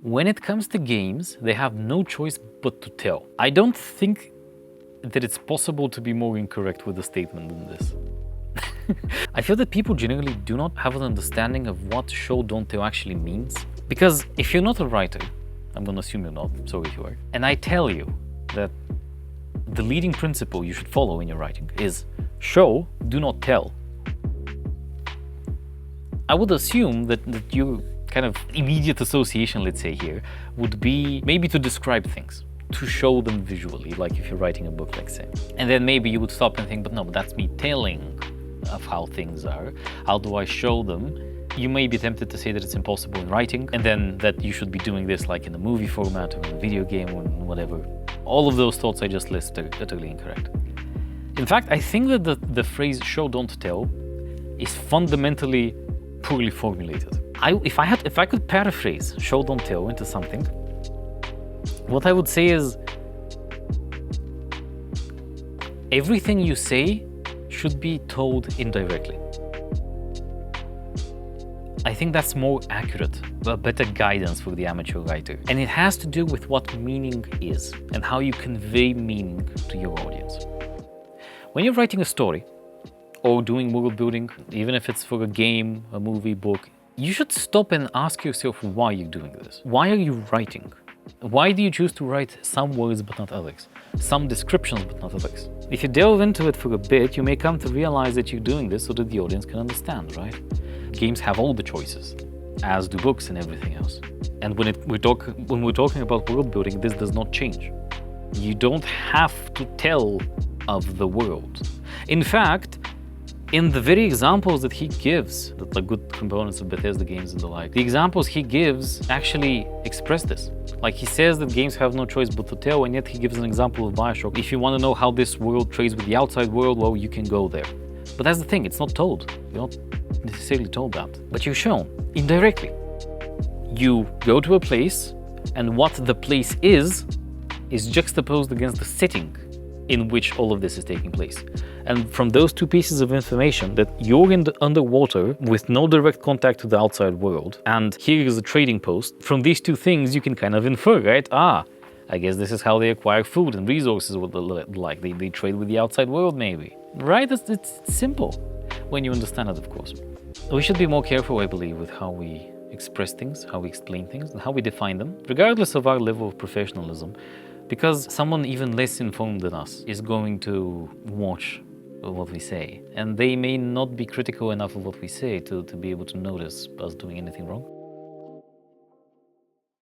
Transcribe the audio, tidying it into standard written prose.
When it comes to games, they have no choice but to tell. I don't think that it's possible to be more incorrect with a statement than this. I feel that people generally do not have an understanding of what show don't tell actually means. Because if you're not a writer, I'm gonna assume you're not, sorry if you are, and I tell you that the leading principle you should follow in your writing is show, do not tell, I would assume that your kind of immediate association, let's say here, would be maybe to describe things, to show them visually, like if you're writing a book, let's say. And then maybe you would stop and think, but no, but that's me telling of how things are. How do I show them? You may be tempted to say that it's impossible in writing, and then that you should be doing this like in a movie format or in a video game or whatever. All of those thoughts I just listed are utterly incorrect. In fact, I think that the phrase show, don't tell is fundamentally poorly formulated. If I could paraphrase show, don't tell into something, what I would say is everything you say should be told indirectly. I think that's more accurate, a better guidance for the amateur writer. And it has to do with what meaning is and how you convey meaning to your audience. When you're writing a story or doing world building, even if it's for a game, a movie, book, you should stop and ask yourself why you're doing this. Why are you writing? Why do you choose to write some words but not others? Some descriptions but not others? If you delve into it for a bit, you may come to realize that you're doing this so that the audience can understand, right? Games have all the choices, as do books and everything else. And when we're talking about world building, this does not change. You don't have to tell of the world. In fact, in the very examples that he gives, that the good components of Bethesda games and the like, the examples he gives actually express this. Like he says that games have no choice but to tell, and yet he gives an example of Bioshock. If you want to know how this world trades with the outside world, well, you can go there. But that's the thing, it's not told. You're not necessarily told that. But you're shown indirectly. You go to a place, and what the place is juxtaposed against the setting in which all of this is taking place. And from those two pieces of information, that you're underwater with no direct contact to the outside world, and here is a trading post, from these two things you can kind of infer, right? I guess this is how they acquire food and resources, like they trade with the outside world maybe. Right? It's simple, when you understand it, of course. We should be more careful, I believe, with how we express things, how we explain things, and how we define them, regardless of our level of professionalism, because someone even less informed than us is going to watch what we say, and they may not be critical enough of what we say to be able to notice us doing anything wrong.